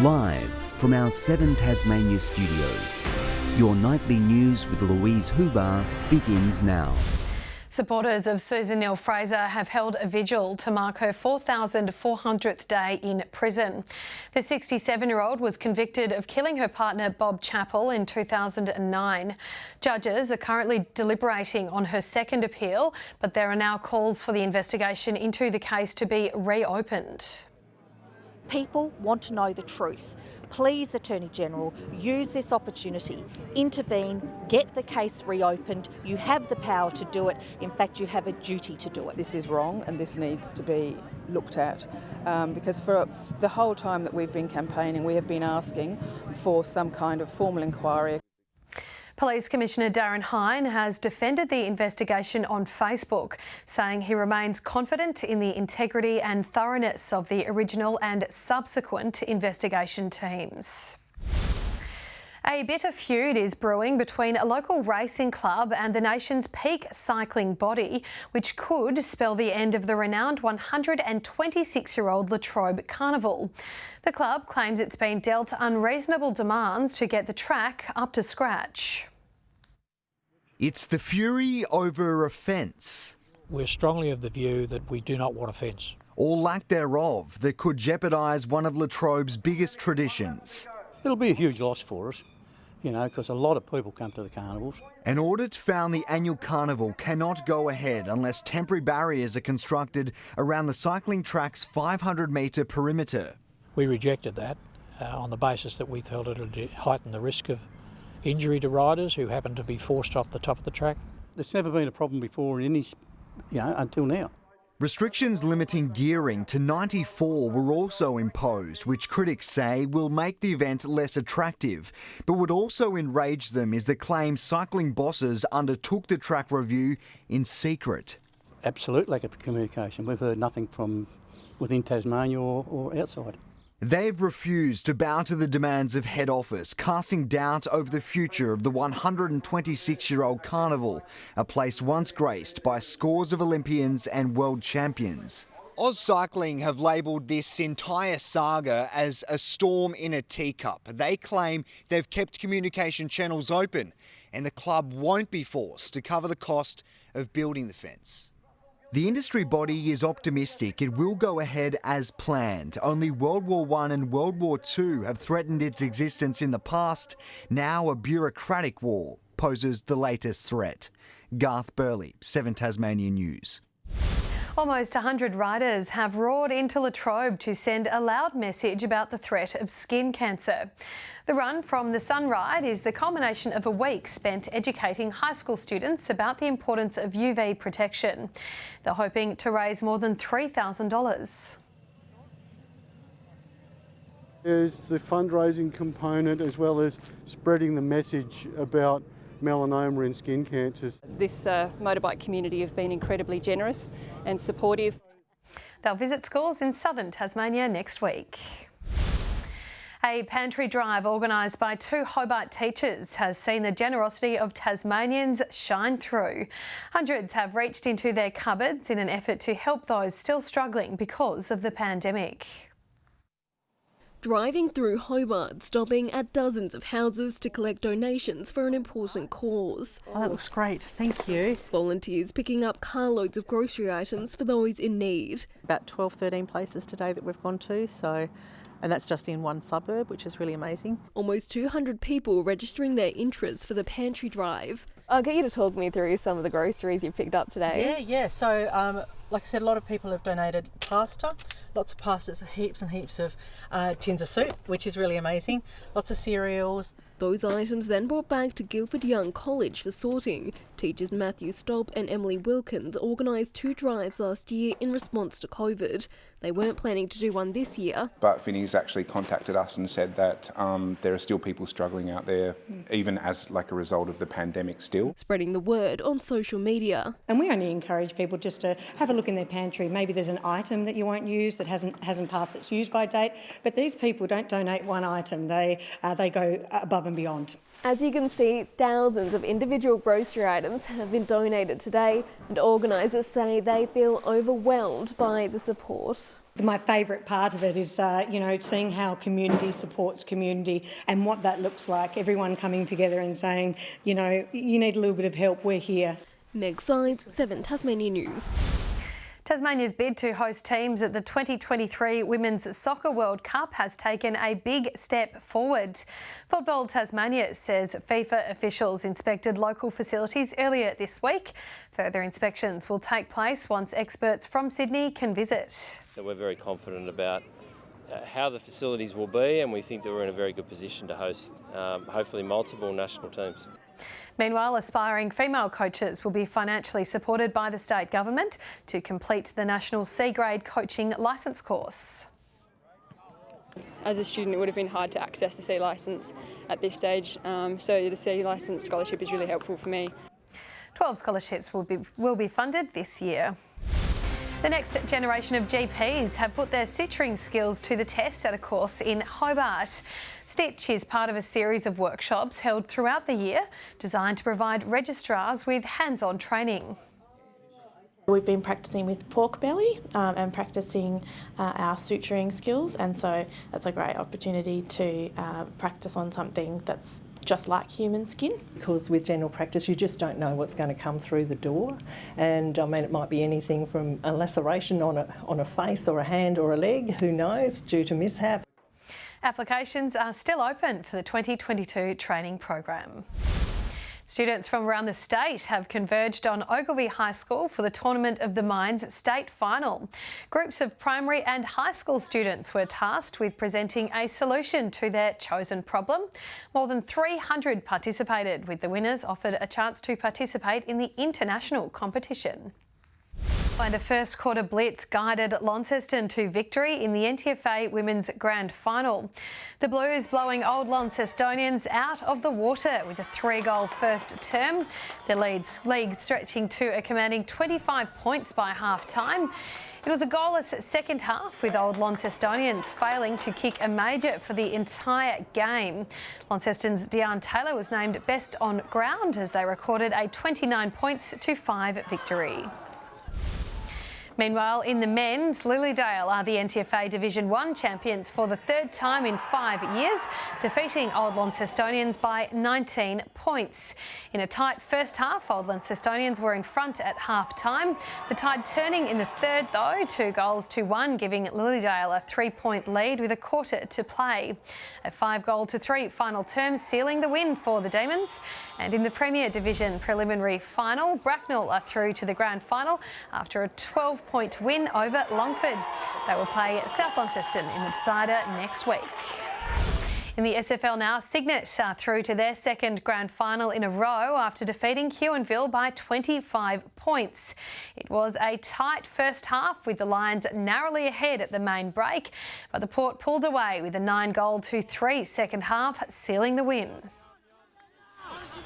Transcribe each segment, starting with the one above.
Live from our 7 Tasmania studios, your nightly news with Louise Huber begins now. Supporters of Susan NEILL-FRASER have held a vigil to mark her 4,400th day in prison. The 67-year-old was convicted of killing her partner Bob Chappell in 2009. Judges are currently deliberating on her second appeal, but there are now calls for the investigation into the case to be reopened. People want to know the truth. Please, Attorney General, use this opportunity, intervene, get the case reopened. You have the power to do it. In fact, you have a duty to do it. This is wrong and this needs to be looked at because for the whole time that we've been campaigning, we have been asking for some kind of formal inquiry. Police Commissioner Darren Hine has defended the investigation on Facebook, saying he remains confident in the integrity and thoroughness of the original and subsequent investigation teams. A bitter feud is brewing between a local racing club and the nation's peak cycling body, which could spell the end of the renowned 126-year-old LATROBE Carnival. The club claims it's been dealt unreasonable demands to get the track up to scratch. It's the fury over a fence. We're strongly of the view that we do not want a fence. Or lack thereof that could jeopardise one of LATROBE's biggest traditions. It'll be a huge loss for us, you know, because a lot of people come to the carnivals. An audit found the annual carnival cannot go ahead unless temporary barriers are constructed around the cycling track's 500-metre perimeter. We rejected that on the basis that we felt it would heighten the risk of injury to riders who happen to be forced off the top of the track. There's never been a problem before in any, until now. Restrictions limiting gearing to 94 were also imposed, which critics say will make the event less attractive. But what also enraged them is the claim cycling bosses undertook the track review in secret. Absolute lack of communication. We've heard nothing from within Tasmania or outside. They've refused to bow to the demands of head office, casting doubt over the future of the 126-year-old carnival, a place once graced by scores of Olympians and world champions. Oz Cycling have labelled this entire saga as a storm in a teacup. They claim they've kept communication channels open and the club won't be forced to cover the cost of building the fence. The industry body is optimistic it will go ahead as planned. Only World War I and World War II have threatened its existence in the past. Now a bureaucratic war poses the latest threat. Garth, Burley, 7 Tasmania News. Almost 100 riders have roared into Latrobe to send a loud message about the threat of skin cancer. The run from the Sun Ride is the culmination of a week spent educating high school students about the importance of UV protection. They're hoping to raise more than $3,000. There's the fundraising component as well as spreading the message about melanoma and skin cancers. This motorbike community have been incredibly generous and supportive. They'll visit schools in southern Tasmania next week. A pantry drive organised by 2 Hobart teachers has seen the generosity of Tasmanians shine through. Hundreds have reached into their cupboards in an effort to help those still struggling because of the pandemic. Driving through Hobart, stopping at dozens of houses to collect donations for an important cause. Oh, that looks great, thank you. Volunteers picking up carloads of grocery items for those in need. About 12, 13 places today that we've gone to, and that's just in one suburb, which is really amazing. Almost 200 people registering their interest for the pantry drive. I'll get you to talk me through some of the groceries you picked up today. Yeah. So, like I said, a lot of people have donated pasta, lots of pastas, heaps and heaps of tins of soup, which is really amazing. Lots of cereals. Those items then brought back to Guildford Young College for sorting. Teachers Matthew STOLP and Emily Wilkins organised 2 drives last year in response to COVID. They weren't planning to do one this year. But Vinnie's actually contacted us and said that there are still people struggling out there, even as like a result of the pandemic still. Spreading the word on social media. And we only encourage people just to have a look in their pantry. Maybe there's an item that you won't use that hasn't passed its use-by date. But these people don't donate one item. They go above and beyond. As you can see, thousands of individual grocery items have been donated today, and organisers say they feel overwhelmed by the support. My favourite part of it is, seeing how community supports community and what that looks like. Everyone coming together and saying, you need a little bit of help, we're here. Meg Sides, 7 Tasmania News. Tasmania's bid to host teams at the 2023 Women's Soccer World Cup has taken a big step forward. Football Tasmania says FIFA officials inspected local facilities earlier this week. Further inspections will take place once experts from Sydney can visit. So we're very confident about how the facilities will be, and we think that we're in a very good position to host hopefully multiple national teams. Meanwhile, aspiring female coaches will be financially supported by the state government to complete the National C-grade coaching licence course. As a student, it would have been hard to access the C licence at this stage, so the C licence scholarship is really helpful for me. 12 scholarships will be funded this year. The next generation of GPs have put their suturing skills to the test at a course in Hobart. Stitch is part of a series of workshops held throughout the year, designed to provide registrars with hands-on training. We've been practicing with pork belly and practicing our suturing skills, and so that's a great opportunity to practice on something that's just like human skin. Because with general practice you just don't know what's going to come through the door, and I mean it might be anything from a laceration on a face or a hand or a leg, who knows, due to mishap. Applications are still open for the 2022 training program. Students from around the state have converged on Ogilvie High School for the Tournament of the Minds State Final. Groups of primary and high school students were tasked with presenting a solution to their chosen problem. More than 300 participated, with the winners offered a chance to participate in the international competition. And a first quarter blitz guided Launceston to victory in the NTFA Women's Grand Final. The Blues blowing Old Launcestonians out of the water with a 3-goal first term. The league stretching to a commanding 25 points by half-time. It was a goalless second half, with Old Launcestonians failing to kick a major for the entire game. Launceston's Deanne Taylor was named best on ground as they recorded a 29 points to 5 victory. Meanwhile, in the men's, Lilydale are the NTFA Division 1 champions for the third time in 5 years, defeating Old Launcestonians by 19 points. In a tight first half, Old Launcestonians were in front at half-time. The tide turning in the third, though, 2-1, giving Lilydale a 3-point lead with a quarter to play. A 5-3 final term sealing the win for the Demons. And in the Premier Division preliminary final, Bracknell are through to the grand final after a 12-point win over Longford. They will play South Launceston in the decider next week. In the SFL now, Cygnet are through to their second grand final in a row after defeating Huonville by 25 points. It was a tight first half, with the Lions narrowly ahead at the main break, but the Port pulled away with a 9-3 second half, sealing the win.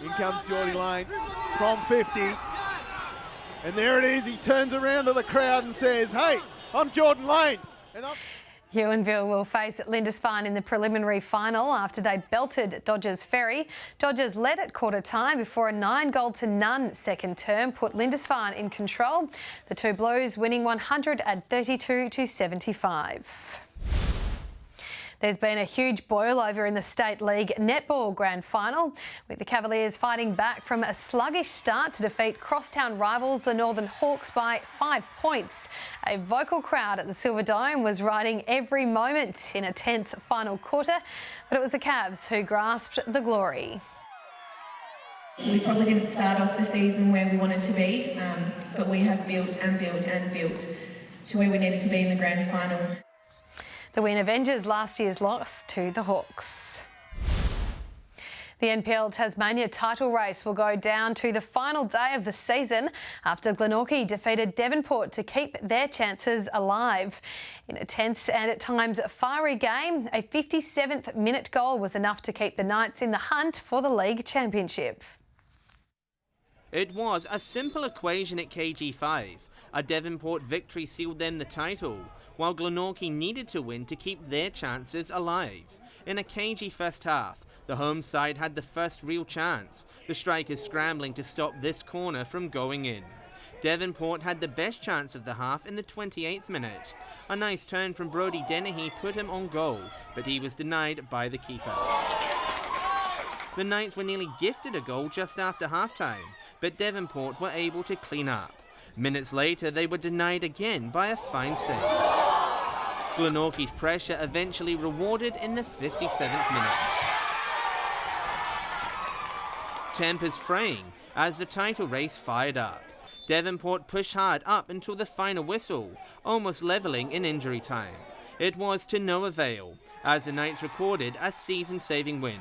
In comes Geordie Lane from 50. And there it is, he turns around to the crowd and says, "Hey, I'm Jordan Lane." And Huonville will face Lindisfarne in the preliminary final after they belted Dodgers Ferry. Dodgers led at quarter time before a 9-0 second term put Lindisfarne in control. The two Blues winning 132-75. There's been a huge boil-over in the State League Netball Grand Final, with the Cavaliers fighting back from a sluggish start to defeat crosstown rivals the Northern Hawks by 5 points. A vocal crowd at the Silver Dome was riding every moment in a tense final quarter, but it was the Cavs who grasped the glory. We probably didn't start off the season where we wanted to be, but we have built and built and built to where we needed to be in the grand final. The win avenges last year's loss to the Hawks. The NPL Tasmania title race will go down to the final day of the season after Glenorchy defeated Devonport to keep their chances alive. In a tense and at times fiery game, a 57th minute goal was enough to keep the Knights in the hunt for the league championship. It was a simple equation at KG5. A Devonport victory sealed them the title, while Glenorchy needed to win to keep their chances alive. In a cagey first half, the home side had the first real chance, the strikers scrambling to stop this corner from going in. Devonport had the best chance of the half in the 28th minute. A nice turn from Brodie Dennehy put him on goal, but he was denied by the keeper. The Knights were nearly gifted a goal just after half-time, but Devonport were able to clean up. Minutes later, they were denied again by a fine save. Glenorchy's pressure eventually rewarded in the 57th minute. Tempers fraying as the title race fired up. Devonport pushed hard up until the final whistle, almost levelling in injury time. It was to no avail, as the Knights recorded a season-saving win.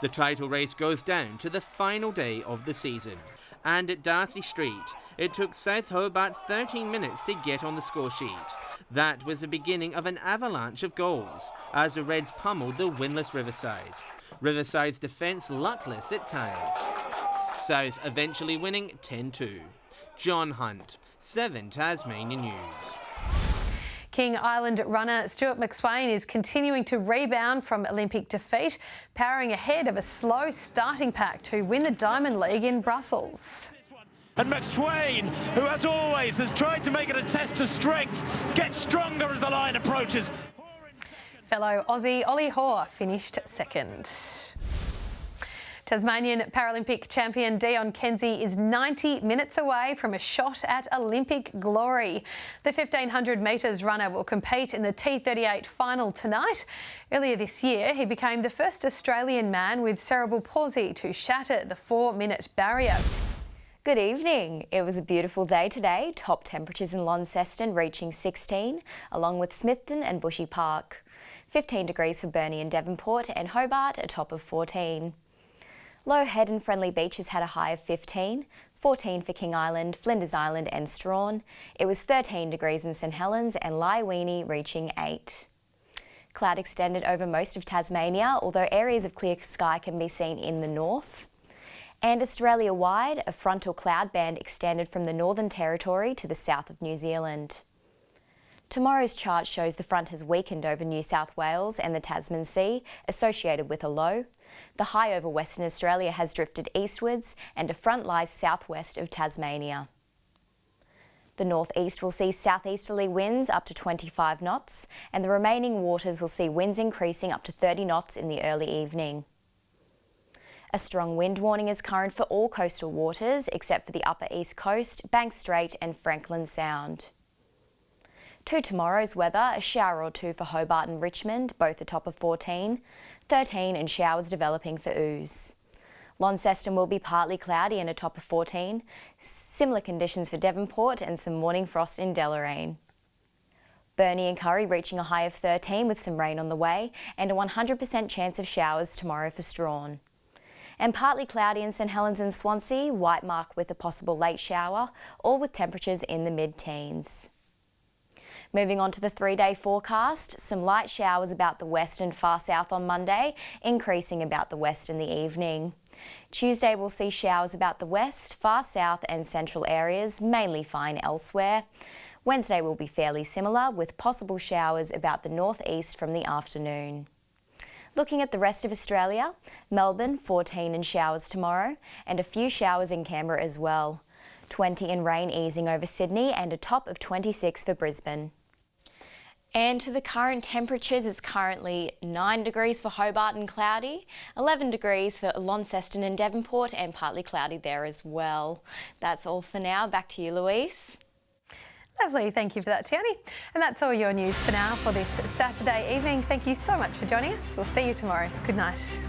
The title race goes down to the final day of the season. And at Darcy Street, it took South Hobart 13 minutes to get on the score sheet. That was the beginning of an avalanche of goals, as the Reds pummeled the winless Riverside. Riverside's defence luckless at times. South eventually winning 10-2. John Hunt, 7 Tasmania News. King Island runner Stuart McSwain is continuing to rebound from Olympic defeat, powering ahead of a slow starting pack to win the Diamond League in Brussels. And McSwain, who as always has tried to make it a test of strength, gets stronger as the line approaches. Fellow Aussie Ollie Hoare finished second. Tasmanian Paralympic champion Dion Kenzie is 90 minutes away from a shot at Olympic glory. The 1500 metres runner will compete in the T38 final tonight. Earlier this year, he became the first Australian man with cerebral palsy to shatter the 4-minute barrier. Good evening. It was a beautiful day today. Top temperatures in Launceston reaching 16, along with Smithton and Bushy Park. 15 degrees for Burnie and Devonport, and Hobart a top of 14. Low Head and Friendly Beaches had a high of 15, 14 for King Island, Flinders Island and Strawn. It was 13 degrees in St Helens and Lyweenie reaching 8. Cloud extended over most of Tasmania, although areas of clear sky can be seen in the north. And Australia-wide, a frontal cloud band extended from the Northern Territory to the south of New Zealand. Tomorrow's chart shows the front has weakened over New South Wales and the Tasman Sea, associated with a low. The high over Western Australia has drifted eastwards and a front lies southwest of Tasmania. The northeast will see southeasterly winds up to 25 knots and the remaining waters will see winds increasing up to 30 knots in the early evening. A strong wind warning is current for all coastal waters except for the upper east coast, Banks Strait and Franklin Sound. To tomorrow's weather, a shower or two for Hobart and Richmond, both a top of 14, 13 and showers developing for Ooze. Launceston will be partly cloudy and a top of 14, similar conditions for Devonport and some morning frost in Deloraine. Burnie and Curry reaching a high of 13 with some rain on the way and a 100% chance of showers tomorrow for Strawn. And partly cloudy in St Helens and Swansea, white mark with a possible late shower, all with temperatures in the mid-teens. Moving on to the 3-day forecast, some light showers about the west and far south on Monday, increasing about the west in the evening. Tuesday we'll see showers about the west, far south and central areas, mainly fine elsewhere. Wednesday will be fairly similar, with possible showers about the northeast from the afternoon. Looking at the rest of Australia, Melbourne 14 and showers tomorrow, and a few showers in Canberra as well. 20 and rain easing over Sydney and a top of 26 for Brisbane. And to the current temperatures, it's currently 9 degrees for Hobart and cloudy, 11 degrees for Launceston and Devonport and partly cloudy there as well. That's all for now. Back to you, Louise. Lovely, thank you for that, Tiani. And that's all your news for now for this Saturday evening. Thank you so much for joining us. We'll see you tomorrow. Good night.